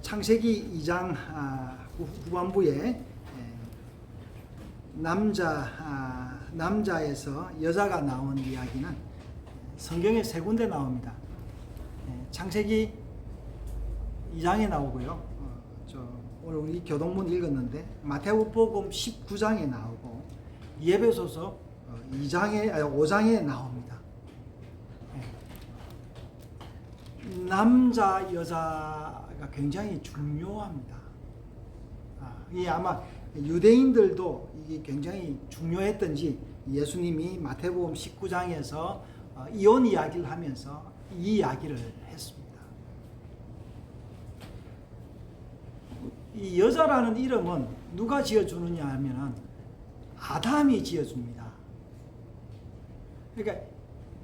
창세기 2장 후반부에 남자에서 여자가 나온 이야기는 성경에 세 군데 나옵니다. 창세기 2장에 나오고요. 오늘 우리 교동문 읽었는데 마태복음 19장에 나오고 에베소서 5장에 나옵니다. 남자 여자가 굉장히 중요합니다. 이게 아마 유대인들도 이게 굉장히 중요했던지 예수님이 마태복음 19장에서 이혼 이야기를 하면서 이 이야기를 했습니다. 이 여자라는 이름은 누가 지어주느냐 하면은 아담이 지어줍니다. 그러니까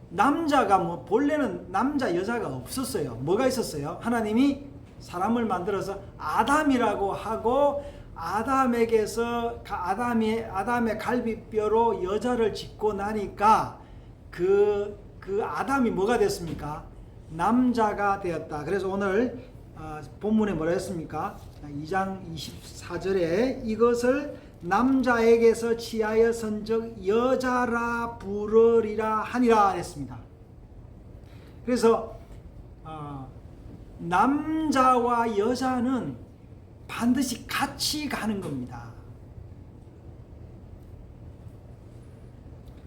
남자가 본래는 남자 여자가 없었어요. 뭐가 있었어요? 하나님이 사람을 만들어서 아담이라고 하고 아담에게서 아담의 갈비뼈로 여자를 짓고 나니까 그 아담이 뭐가 됐습니까? 남자가 되었다. 그래서 오늘 본문에 뭐라 했습니까? 2장 24절에 이것을 남자에게서 취하여 선적 여자라 부르리라 하니라 했습니다. 그래서 남자와 여자는 반드시 같이 가는 겁니다.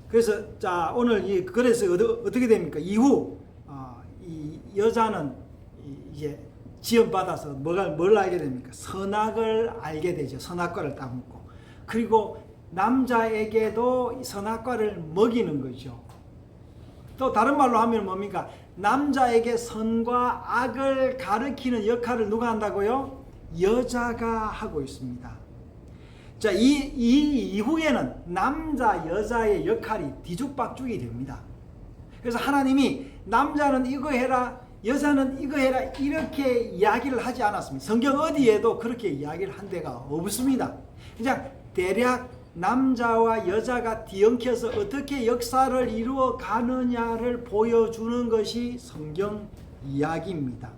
그래서 자 오늘 그래서 어떻게 됩니까? 이후 이 여자는 이제 지원받아서 뭘 알게 됩니까? 선악을 알게 되죠. 선악과를 따먹고. 그리고 남자에게도 선악과를 먹이는 거죠. 또 다른 말로 하면 뭡니까? 남자에게 선과 악을 가르치는 역할을 누가 한다고요? 여자가 하고 있습니다. 자, 이 이후에는 남자 여자의 역할이 뒤죽박죽이 됩니다. 그래서 하나님이 남자는 이거 해라, 여자는 이거 해라 이렇게 이야기를 하지 않았습니다. 성경 어디에도 그렇게 이야기를 한 데가 없습니다. 그냥 대략 남자와 여자가 뒤엉켜서 어떻게 역사를 이루어 가느냐를 보여주는 것이 성경 이야기입니다.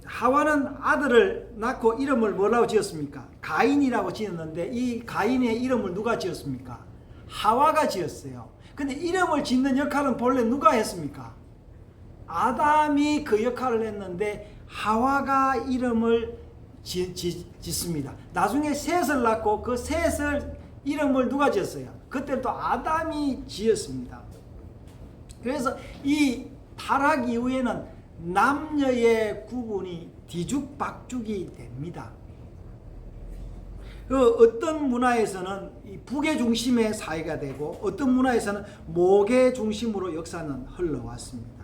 하와는 아들을 낳고 이름을 뭐라고 지었습니까? 가인이라고 지었는데 이 가인의 이름을 누가 지었습니까? 하와가 지었어요. 근데 이름을 짓는 역할은 본래 누가 했습니까? 아담이 그 역할을 했는데 하와가 이름을 짓습니다. 나중에 셋을 낳고 그 셋을 이름을 누가 지었어요? 그때도 아담이 지었습니다. 그래서 이 타락 이후에는 남녀의 구분이 뒤죽박죽이 됩니다. 어떤 문화에서는 북의 중심의 사회가 되고 어떤 문화에서는 목의 중심으로 역사는 흘러왔습니다.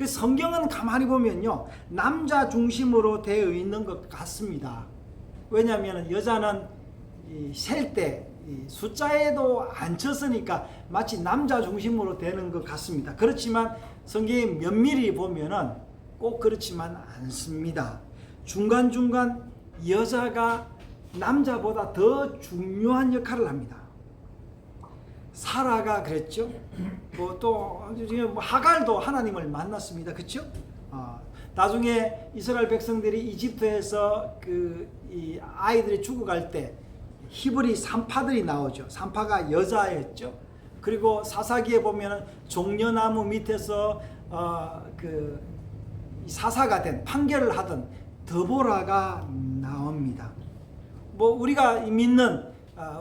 성경은 가만히 보면요, 남자 중심으로 되어 있는 것 같습니다. 왜냐하면 여자는 셀 때 숫자에도 안 쳤으니까 마치 남자 중심으로 되는 것 같습니다. 그렇지만 성경에 면밀히 보면은 꼭 그렇지만 않습니다. 중간중간 여자가 남자보다 더 중요한 역할을 합니다. 사라가 그랬죠. 또 하갈도 하나님을 만났습니다. 그렇죠? 나중에 이스라엘 백성들이 이집트에서 이 아이들이 죽어갈 때 히브리 산파들이 나오죠. 산파가 여자였죠. 그리고 사사기에 보면은 종려나무 밑에서 사사가 된 판결을 하던 드보라가 나옵니다. 우리가 믿는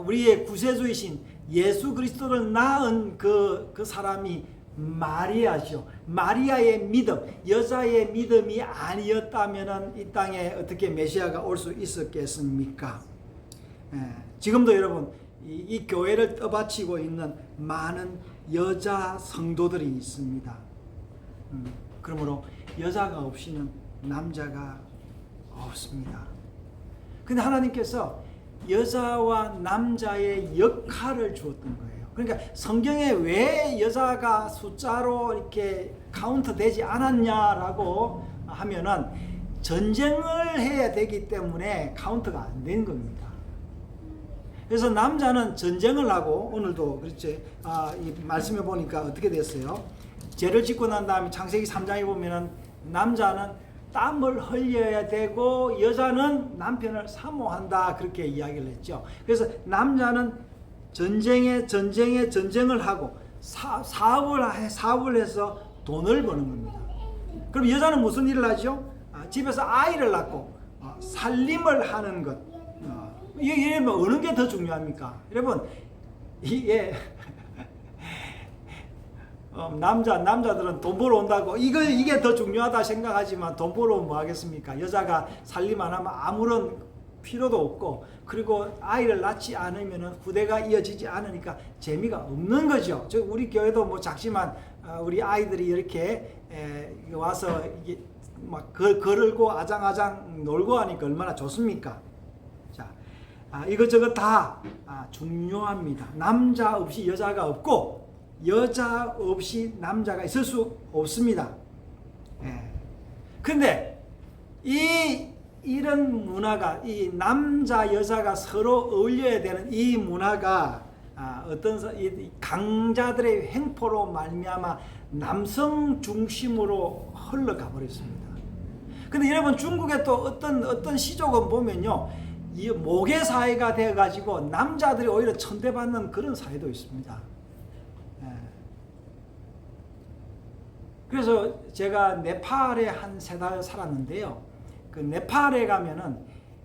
우리의 구세주이신 예수 그리스도를 낳은 그 사람이 마리아죠. 마리아의 믿음, 여자의 믿음이 아니었다면 이 땅에 어떻게 메시아가 올 수 있었겠습니까? 지금도 여러분 이 교회를 떠받치고 있는 많은 여자 성도들이 있습니다. 그러므로 여자가 없이는 남자가 없습니다. 근데 하나님께서 여자와 남자의 역할을 주었던 거예요. 그러니까 성경에 왜 여자가 숫자로 이렇게 카운트 되지 않았냐라고 하면은 전쟁을 해야 되기 때문에 카운트가 안 된 겁니다. 그래서 남자는 전쟁을 하고 오늘도 그렇지. 이 말씀해 보니까 어떻게 됐어요? 죄를 짓고 난 다음에 창세기 3장에 보면은 남자는 땀을 흘려야 되고 여자는 남편을 사모한다 그렇게 이야기를 했죠. 그래서 남자는 전쟁을 하고 사업을 해서 돈을 버는 겁니다. 그럼 여자는 무슨 일을 하죠? 집에서 아이를 낳고 살림을 하는 것. 이게 어느 게 더 중요합니까? 여러분 이게 남자들은 돈 벌어 온다고 이게 더 중요하다 생각하지만 돈 벌어 오면 뭐 하겠습니까? 여자가 살림 안 하면 아무런 필요도 없고 그리고 아이를 낳지 않으면 후대가 이어지지 않으니까 재미가 없는 거죠. 우리 교회도 뭐 작지만 우리 아이들이 이렇게 와서 이게 막 걸을고 아장아장 놀고 하니까 얼마나 좋습니까? 자, 이것저것 다 중요합니다. 남자 없이 여자가 없고 여자 없이 남자가 있을 수 없습니다. 그런데 이런 문화가 이 남자 여자가 서로 어울려야 되는 이 문화가 어떤 강자들의 횡포로 말미암아 남성 중심으로 흘러가 버렸습니다. 근데 여러분 중국의 또 어떤 시족은 보면요, 이 모계 사회가 되어 가지고 남자들이 오히려 천대받는 그런 사회도 있습니다. 그래서 제가 네팔에 한 3달 살았는데요. 그 네팔에 가면은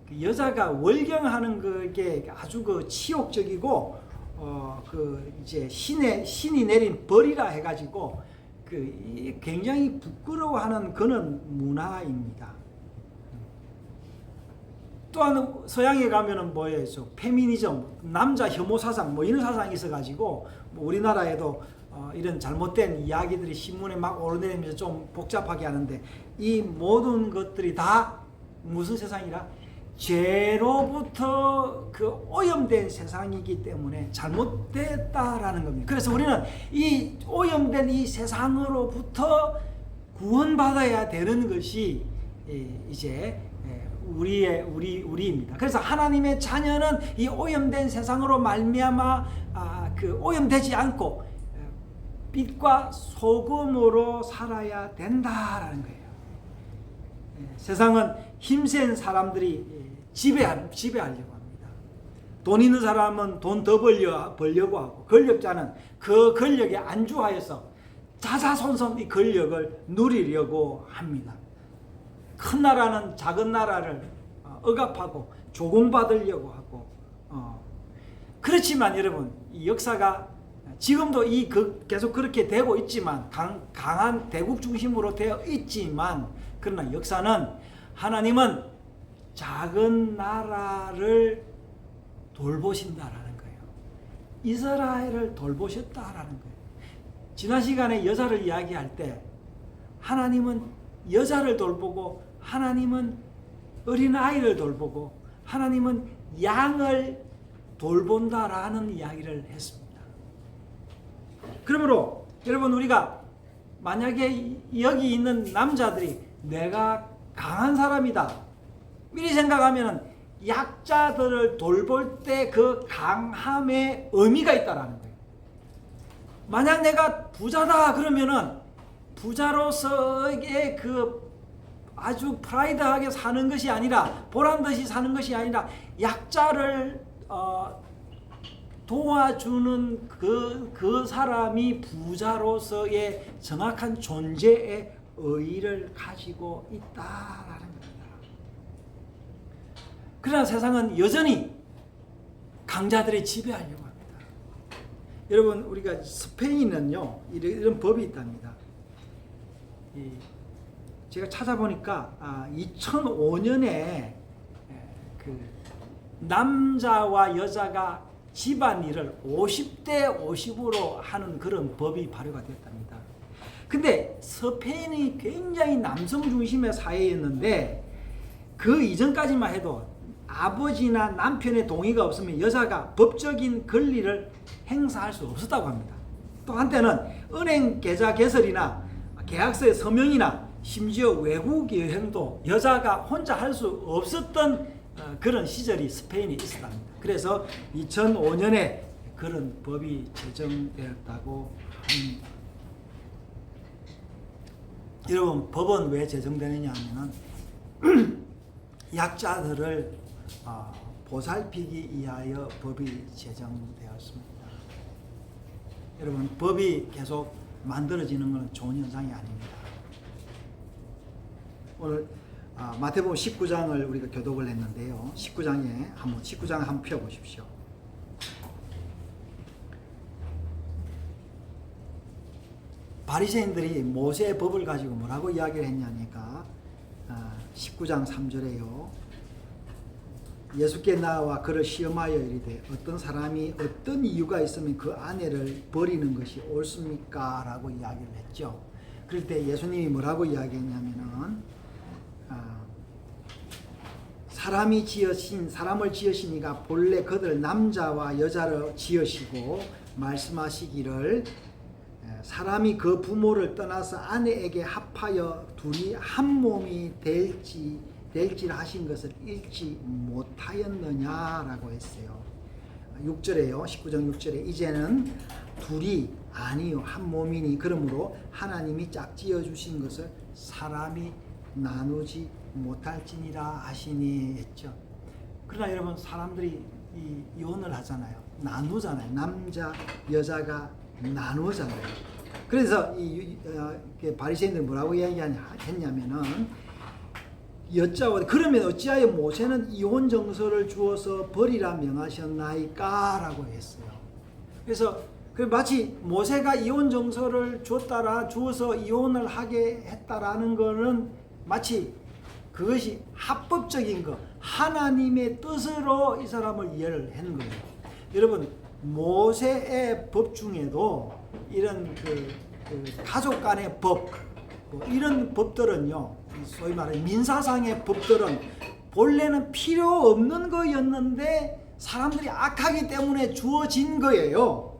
그 여자가 월경하는 그게 아주 그 치욕적이고 그 이제 신이 내린 벌이라 해가지고 그 굉장히 부끄러워하는 그런 문화입니다. 또한 서양에 가면은 뭐예요? 페미니즘, 남자 혐오 사상 뭐 이런 사상이 있어가지고 뭐 우리나라에도 이런 잘못된 이야기들이 신문에 막 오르내리면서 좀 복잡하게 하는데 이 모든 것들이 다 무슨 세상이라? 죄로부터 그 오염된 세상이기 때문에 잘못됐다라는 겁니다. 그래서 우리는 이 오염된 이 세상으로부터 구원받아야 되는 것이 이제 우리입니다. 그래서 하나님의 자녀는 이 오염된 세상으로 말미암아 그 오염되지 않고 빛과 소금으로 살아야 된다라는 거예요. 세상은 힘센 사람들이 지배하려고 합니다. 돈 있는 사람은 돈 더 벌려고 하고 권력자는 그 권력에 안주하여서 자자손손 이 권력을 누리려고 합니다. 큰 나라는 작은 나라를 억압하고 조공받으려고 하고 그렇지만 여러분 이 역사가 지금도 계속 그렇게 되고 있지만 강한 대국 중심으로 되어 있지만 그러나 역사는 하나님은 작은 나라를 돌보신다라는 거예요. 이스라엘을 돌보셨다라는 거예요. 지난 시간에 여자를 이야기할 때 하나님은 여자를 돌보고 하나님은 어린아이를 돌보고 하나님은 양을 돌본다라는 이야기를 했습니다. 그러므로 여러분 우리가 만약에 여기 있는 남자들이 내가 강한 사람이다 미리 생각하면 약자들을 돌볼 때 그 강함의 의미가 있다라는 거예요. 만약 내가 부자다 그러면은 부자로서의 그 아주 프라이드하게 사는 것이 아니라 보란듯이 사는 것이 아니라 약자를 도와주는 그 사람이 부자로서의 정확한 존재의 의의를 가지고 있다라는 겁니다. 그러나 세상은 여전히 강자들이 지배하려고 합니다. 여러분 우리가 스페인은요 이런 법이 있답니다. 제가 찾아보니까 2005년에 그 남자와 여자가 집안일을 50대 50으로 하는 그런 법이 발효가 되었답니다. 근데 스페인이 굉장히 남성 중심의 사회였는데 그 이전까지만 해도 아버지나 남편의 동의가 없으면 여자가 법적인 권리를 행사할 수 없었다고 합니다. 또 한때는 은행 계좌 개설이나 계약서의 서명이나 심지어 외국 여행도 여자가 혼자 할 수 없었던 그런 시절이 스페인에 있었답니다. 그래서 2005년에 그런 법이 제정되었다고 합니다. 여러분, 법은 왜 제정되느냐 하면은 약자들을 보살피기 위하여 법이 제정되었습니다. 여러분, 법이 계속 만들어지는 것은 좋은 현상이 아닙니다. 오늘 마태복음 19장을 우리가 교독을 했는데요. 19장 한번 펴보십시오. 바리새인들이 모세의 법을 가지고 뭐라고 이야기를 했냐니까 19장 3절에요. 예수께 나와 그를 시험하여 이르되 어떤 사람이 어떤 이유가 있으면 그 아내를 버리는 것이 옳습니까? 라고 이야기를 했죠. 그럴 때 예수님이 뭐라고 이야기했냐면은 사람을 지으시니가 본래 그들 남자와 여자로 지으시고 말씀하시기를 사람이 그 부모를 떠나서 아내에게 합하여 둘이 한 몸이 될지 하신 것을 잊지 못하였느냐라고 했어요. 6절에요. 19장 6절에 이제는 둘이 아니요 한 몸이니 그러므로 하나님이 짝지어 주신 것을 사람이 나누지 못할지니라 하시니 했죠. 그러나 여러분, 사람들이 이혼을 하잖아요. 나누잖아요. 남자 여자가 나누잖아요. 그래서 바리새인들 뭐라고 이야기했냐면은 여짜오되 그러면 어찌하여 모세는 이혼 정서를 주어서 버리라 명하셨나이까? 라고 했어요. 그래서 마치 모세가 이혼 정서를 주어서 이혼을 하게 했다라는 거는 마치 그것이 합법적인 거, 하나님의 뜻으로 이 사람을 이해를 한 거예요. 여러분, 모세의 법 중에도 이런 가족 간의 법, 이런 법들은요, 소위 말하는 민사상의 법들은 본래는 필요 없는 거였는데 사람들이 악하기 때문에 주어진 거예요.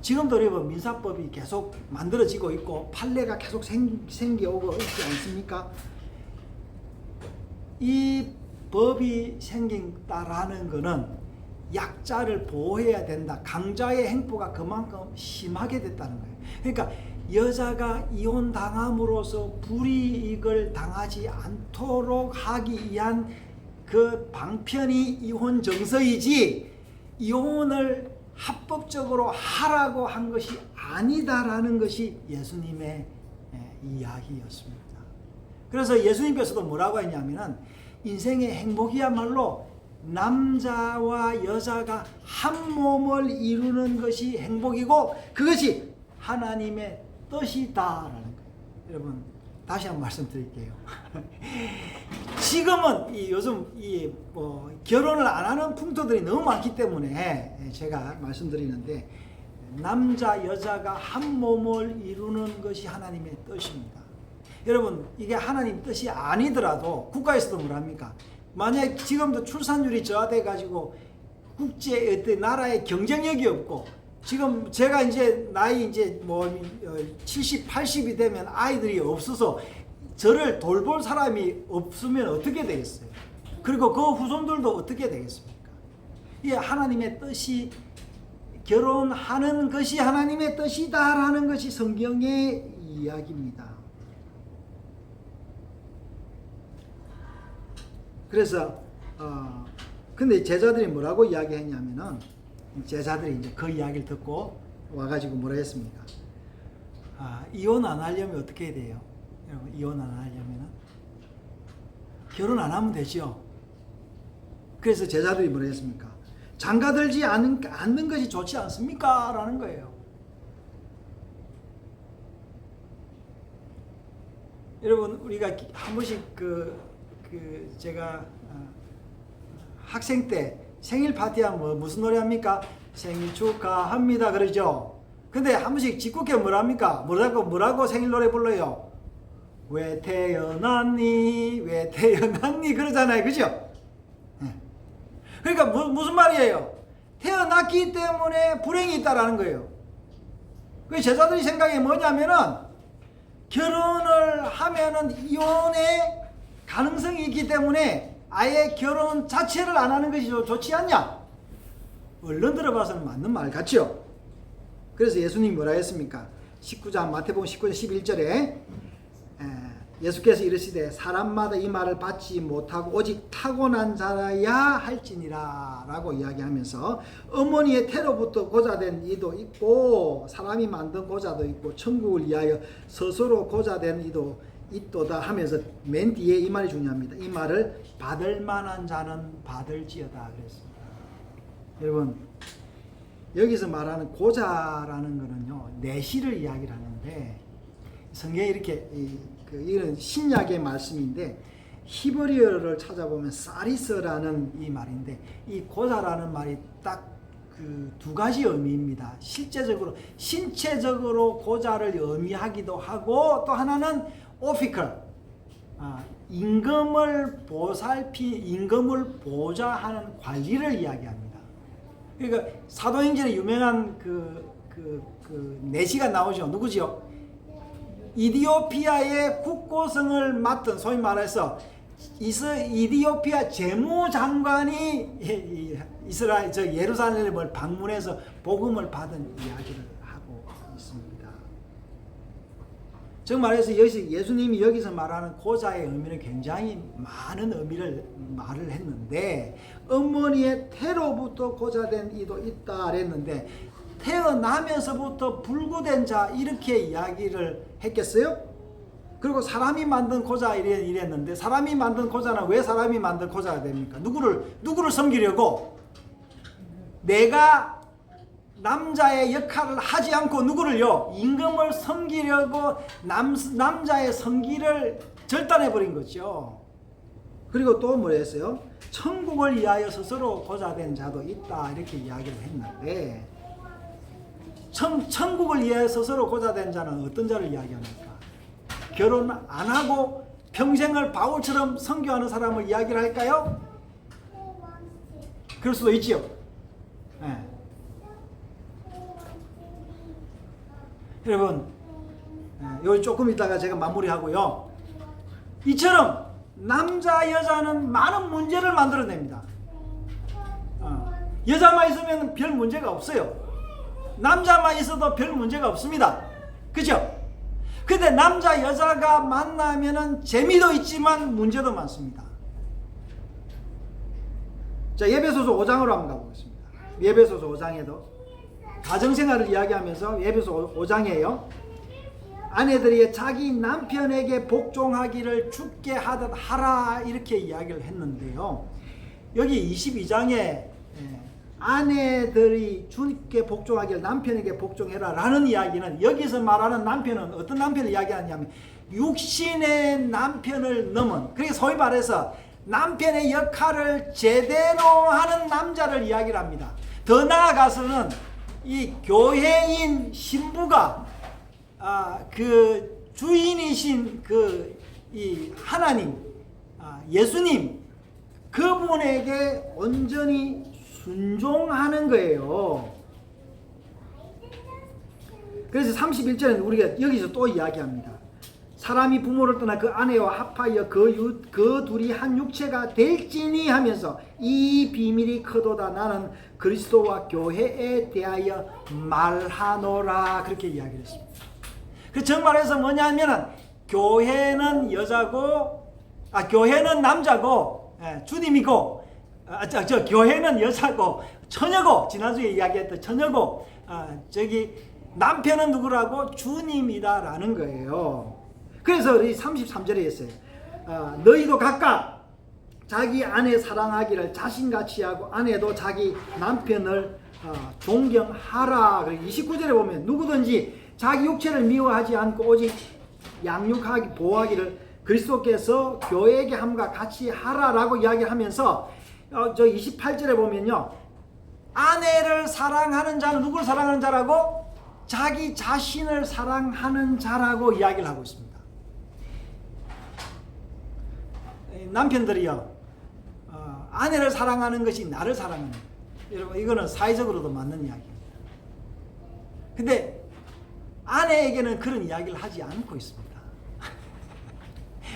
지금도 여러분, 민사법이 계속 만들어지고 있고 판례가 계속 생겨오고 있지 않습니까? 이 법이 생긴다라는 것은 약자를 보호해야 된다. 강자의 행보가 그만큼 심하게 됐다는 거예요. 그러니까 여자가 이혼당함으로써 불이익을 당하지 않도록 하기 위한 그 방편이 이혼 정서이지 이혼을 합법적으로 하라고 한 것이 아니다라는 것이 예수님의 이야기였습니다. 그래서 예수님께서도 뭐라고 했냐면은 인생의 행복이야말로 남자와 여자가 한 몸을 이루는 것이 행복이고 그것이 하나님의 뜻이다라는 거예요. 여러분, 다시 한번 말씀드릴게요. 지금은 요즘 결혼을 안 하는 풍토들이 너무 많기 때문에 제가 말씀드리는데 남자 여자가 한 몸을 이루는 것이 하나님의 뜻입니다. 여러분, 이게 하나님 뜻이 아니더라도 국가에서도 뭐랍니까? 만약 지금도 출산율이 저하돼 가지고 국제 어떤 나라의 경쟁력이 없고 지금 제가 이제 나이 70, 80이 되면 아이들이 없어서 저를 돌볼 사람이 없으면 어떻게 되겠어요? 그리고 그 후손들도 어떻게 되겠습니까? 이게 하나님의 뜻이 결혼하는 것이 하나님의 뜻이다라는 것이 성경의 이야기입니다. 그래서 근데 제자들이 뭐라고 이야기했냐면은 제자들이 이제 그 이야기를 듣고 와가지고 뭐라 했습니까? 이혼 안 하려면 어떻게 해야 돼요? 여러분, 이혼 안 하려면은 결혼 안 하면 되죠. 그래서 제자들이 뭐라 했습니까? 장가들지 않는 것이 좋지 않습니까? 라는 거예요. 여러분, 우리가 한 번씩 제가 학생 때 생일 파티하면 무슨 노래 합니까? 생일 축하합니다 그러죠. 근데 한 번씩 짓궂게 뭐랍니까? 뭐라고 생일 노래 불러요? 왜 태어났니? 왜 태어났니? 그러잖아요. 그죠? 그러니까 무슨 말이에요? 태어났기 때문에 불행이 있다라는 거예요. 그 제자들이 생각이 뭐냐면은 결혼을 하면은 이혼의 가능성이 있기 때문에 아예 결혼 자체를 안 하는 것이 좋지 않냐? 얼른 들어봐서는 맞는 말 같죠? 그래서 예수님이 뭐라 했습니까? 19장 마태복음 19장 11절에 예수께서 이르시되 사람마다 이 말을 받지 못하고 오직 타고난 자라야 할지니라 라고 이야기하면서 어머니의 태로부터 고자된 이도 있고 사람이 만든 고자도 있고 천국을 위하여 스스로 고자된 이도 있도다 하면서 맨 뒤에 이 말이 중요합니다. 이 말을 받을 만한 자는 받을지어다 그랬습니다. 여러분 여기서 말하는 고자라는 거는요 내시를 이야기를 하는데 성경에 이렇게 이건 신약의 말씀인데 히브리어를 찾아보면 사리스라는 이 말인데 이 고자라는 말이 딱 그 두 가지 의미입니다. 실제적으로 신체적으로 고자를 의미하기도 하고 또 하나는 오피컬 임금을 임금을 보좌하는 관리를 이야기합니다. 그러니까 사도행전에 유명한 그 내시가 나오죠. 누구지요? 이디오피아의 국고성을 맡은 소위 말해서 이디오피아 재무장관이 이스라엘 예루살렘을 방문해서 복음을 받은 이야기를 하고 있습니다. 즉 말해서 예수님이 여기서 말하는 고자의 의미는 굉장히 많은 의미를 말을 했는데 어머니의 태로부터 고자된 이도 있다 그랬는데 태어나면서부터 불구된 자 이렇게 이야기를 했겠어요? 그리고 사람이 만든 고자 이랬는데 사람이 만든 고자는 왜 사람이 만든 고자가 됩니까? 누구를 섬기려고? 내가 남자의 역할을 하지 않고 누구를요? 임금을 섬기려고 남자의 성기를 절단해버린 거죠. 그리고 또 뭐 했어요? 천국을 위하여 스스로 고자된 자도 있다 이렇게 이야기를 했는데 천국을 위하여 스스로 고자된 자는 어떤 자를 이야기합니까? 결혼 안 하고 평생을 바울처럼 선교하는 사람을 이야기를 할까요? 그럴 수도 있지요. 네. 여러분, 여기 조금 있다가 제가 마무리하고요. 이처럼 남자 여자는 많은 문제를 만들어냅니다. 여자만 있으면 별 문제가 없어요. 남자만 있어도 별 문제가 없습니다. 그죠? 근데 남자 여자가 만나면은 재미도 있지만 문제도 많습니다. 자, 예배소서 5장으로 한번 가보겠습니다. 예배소서 5장에도 가정생활을 이야기하면서 예배소 5장이에요. 아내들이 자기 남편에게 복종하기를 죽게 하듯 하라 이렇게 이야기를 했는데요. 여기 22장에 아내들이 주님께 복종하기를 남편에게 복종해라 라는 이야기는 여기서 말하는 남편은 어떤 남편을 이야기하냐면 육신의 남편을 넘은, 그러니까 소위 말해서 남편의 역할을 제대로 하는 남자를 이야기를 합니다. 더 나아가서는 이 교회인 신부가 그 주인이신 이 하나님, 예수님 그분에게 온전히 순종하는 거예요. 그래서 31절에는 우리가 여기서 또 이야기합니다. 사람이 부모를 떠나 그 아내와 합하여 그 둘이 한 육체가 될지니 하면서 이 비밀이 크도다 나는 그리스도와 교회에 대하여 말하노라 그렇게 이야기를 했습니다. 그 정말해서 뭐냐면은 교회는 여자고 교회는 남자고 주님이고 교회는 여자고 처녀고 지난주에 이야기했던 처녀고 남편은 누구라고? 주님이다라는 거예요. 그래서 이 33절에 있어요. 너희도 각각 자기 아내 사랑하기를 자신같이 하고 아내도 자기 남편을 존경하라. 29절에 보면 누구든지 자기 육체를 미워하지 않고 오직 양육하기 보호하기를 그리스도께서 교회에게 함과 같이 하라라고 이야기하면서 저 28절에 보면요. 아내를 사랑하는 자는 누구를 사랑하는 자라고? 자기 자신을 사랑하는 자라고 이야기를 하고 있습니다. 남편들이요. 아내를 사랑하는 것이 나를 사랑하는 거예요. 여러분 이거는 사회적으로도 맞는 이야기입니다. 근데 아내에게는 그런 이야기를 하지 않고 있습니다.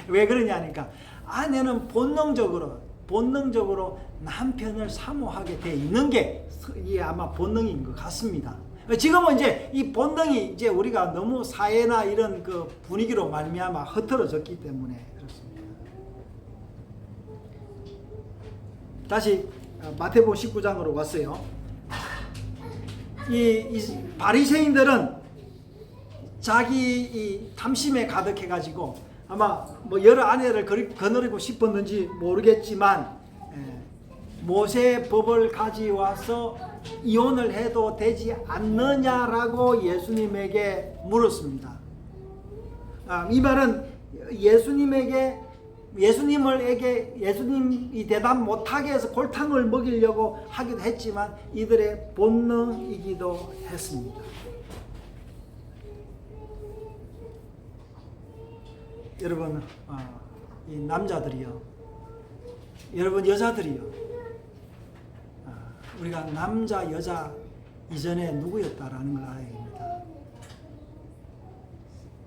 왜 그러냐니까 아내는 본능적으로 남편을 사모하게 돼 있는 게 아마 본능인 것 같습니다. 지금은 이제 이 본능이 이제 우리가 너무 사회나 이런 그 분위기로 말미암아 흐트러졌기 때문에 그렇습니다. 다시 마태복음 19장으로 왔어요. 이 바리새인들은 자기 이 탐심에 가득해가지고 아마 뭐 여러 아내를 거느리고 싶었는지 모르겠지만 모세 법을 가져와서 이혼을 해도 되지 않느냐라고 예수님에게 물었습니다. 이 말은 예수님이 대답 못하게 해서 골탕을 먹이려고 하기도 했지만 이들의 본능이기도 했습니다. 여러분, 이 남자들이요, 여러분 여자들이요, 우리가 남자 여자 이전에 누구였다라는 걸 알아야 됩니다.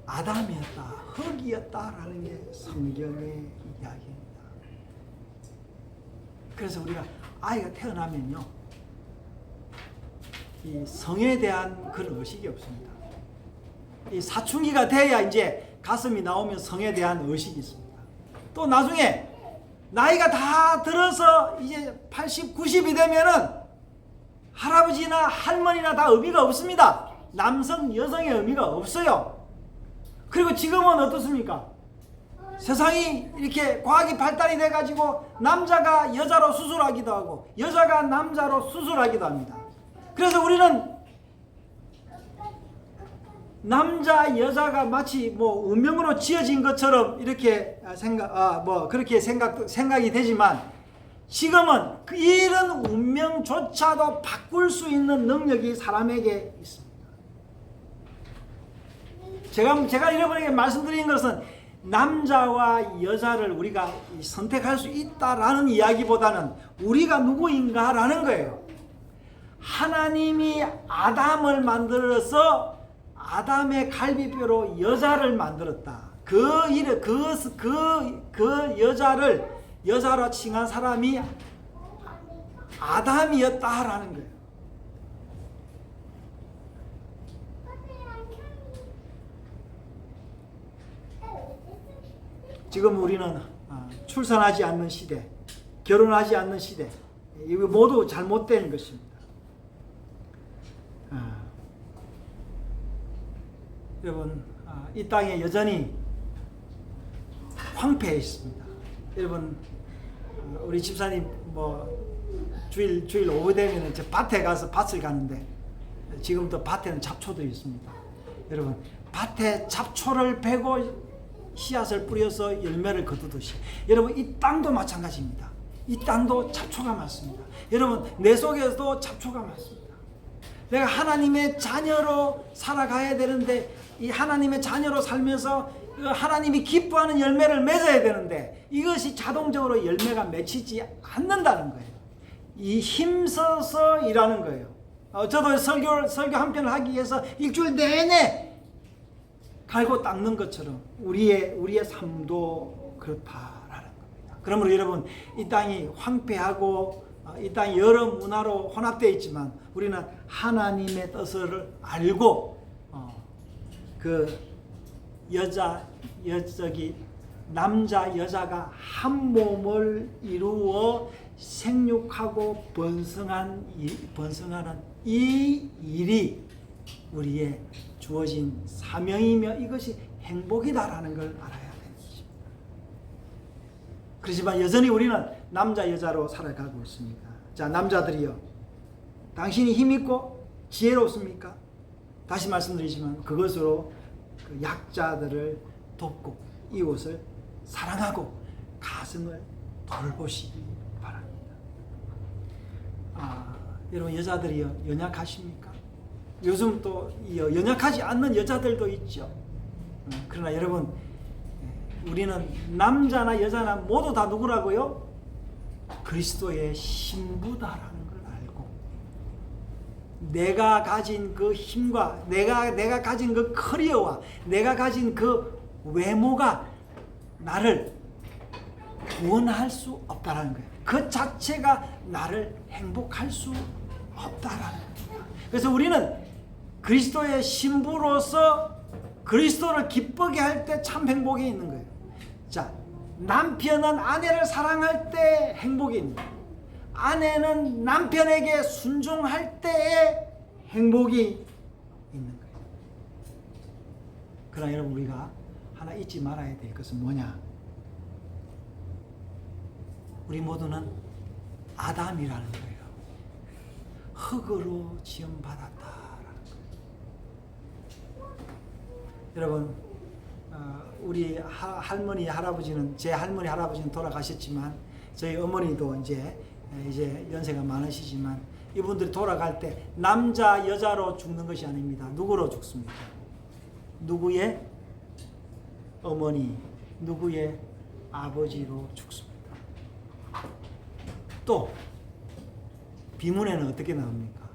아담이었다, 흙이었다라는 게 성경의 이야기입니다. 그래서 우리가 아이가 태어나면요, 이 성에 대한 그런 의식이 없습니다. 이 사춘기가 돼야 이제 가슴이 나오면 성에 대한 의식이 있습니다. 또 나중에 나이가 다 들어서 이제 80, 90이 되면은 할아버지나 할머니나 다 의미가 없습니다. 남성, 여성의 의미가 없어요. 그리고 지금은 어떻습니까? 세상이 이렇게 과학이 발달이 돼가지고 남자가 여자로 수술하기도 하고 여자가 남자로 수술하기도 합니다. 그래서 우리는 남자 여자가 마치 뭐 운명으로 지어진 것처럼 이렇게 그렇게 생각이 되지만 지금은 이런 운명조차도 바꿀 수 있는 능력이 사람에게 있습니다. 제가 여러분에게 말씀드린 것은 남자와 여자를 우리가 선택할 수 있다라는 이야기보다는 우리가 누구인가라는 거예요. 하나님이 아담을 만들어서 아담의 갈비뼈로 여자를 만들었다. 그 여자를 여자로 칭한 사람이 아담이었다라는 거예요. 지금 우리는 출산하지 않는 시대, 결혼하지 않는 시대, 이거 모두 잘못된 것입니다. 여러분, 이 땅에 여전히 황폐해 있습니다. 여러분, 우리 집사님 뭐 주일 오후 되면 저 밭에 가서 밭을 가는데 지금도 밭에는 잡초도 있습니다. 여러분, 밭에 잡초를 베고 씨앗을 뿌려서 열매를 거두듯이 여러분 이 땅도 마찬가지입니다. 이 땅도 잡초가 많습니다. 여러분, 내 속에도 잡초가 많습니다. 내가 하나님의 자녀로 살아가야 되는데 이 하나님의 자녀로 살면서 하나님이 기뻐하는 열매를 맺어야 되는데 이것이 자동적으로 열매가 맺히지 않는다는 거예요. 이 힘써서 일하는 거예요. 저도 설교 한 편을 하기 위해서 일주일 내내 갈고 닦는 것처럼 우리의 삶도 그렇다라는 겁니다. 그러므로 여러분, 이 땅이 황폐하고 이 땅이 여러 문화로 혼합되어 있지만 우리는 하나님의 뜻을 알고 그 남자 여자가 한 몸을 이루어 생육하고 번성하는 이 일이 우리의 주어진 사명이며 이것이 행복이다라는 걸 알아야 되는 것입니다. 그렇지만 여전히 우리는 남자 여자로 살아가고 있습니다. 자, 남자들이요, 당신이 힘있고 지혜롭습니까? 다시 말씀드리지만 그것으로 그 약자들을 돕고 이웃을 사랑하고 가슴을 돌보시기 바랍니다. 여러분, 여자들이요, 연약하십니까? 요즘 또 연약하지 않는 여자들도 있죠. 그러나 여러분, 우리는 남자나 여자나 모두 다 누구라고요? 그리스도의 신부다라는 걸 알고 내가 가진 그 힘과 내가 가진 그 커리어와 내가 가진 그 외모가 나를 구원할 수 없다라는 거예요. 그 자체가 나를 행복할 수 없다라는 겁니다. 그래서 우리는 그리스도의 신부로서 그리스도를 기쁘게 할 때 참 행복이 있는 거예요. 자, 남편은 아내를 사랑할 때 행복이 있는 거예요. 아내는 남편에게 순종할 때에 행복이 있는 거예요. 그러나 여러분, 우리가 하나 잊지 말아야 될 것은 뭐냐? 우리 모두는 아담이라는 거예요. 흙으로 지음받았다라는 거예요. 여러분, 우리 할머니 할아버지는, 제 할머니 할아버지는 돌아가셨지만 저희 어머니도 이제 연세가 많으시지만 이분들이 돌아갈 때 남자 여자로 죽는 것이 아닙니다. 누구로 죽습니까? 누구의 어머니, 누구의 아버지로 죽습니다. 또 비문에는 어떻게 나옵니까?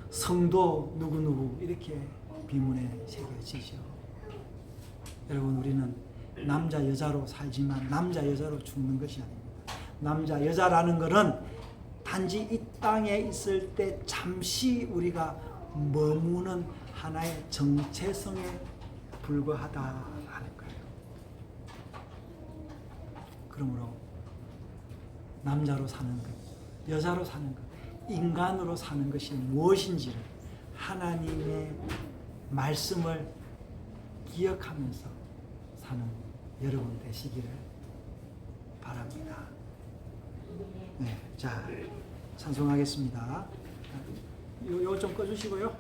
성도 누구누구 이렇게 비문에 새겨지죠. 여러분, 우리는 남자 여자로 살지만 남자 여자로 죽는 것이 아닙니다. 남자 여자라는 것은 단지 이 땅에 있을 때 잠시 우리가 머무는 하나의 정체성에 불과하다라는 거예요. 그러므로 남자로 사는 것, 여자로 사는 것, 인간으로 사는 것이 무엇인지를 하나님의 말씀을 기억하면서 사는 여러분 되시기를 바랍니다. 네, 자, 찬송하겠습니다. 요 좀 꺼주시고요.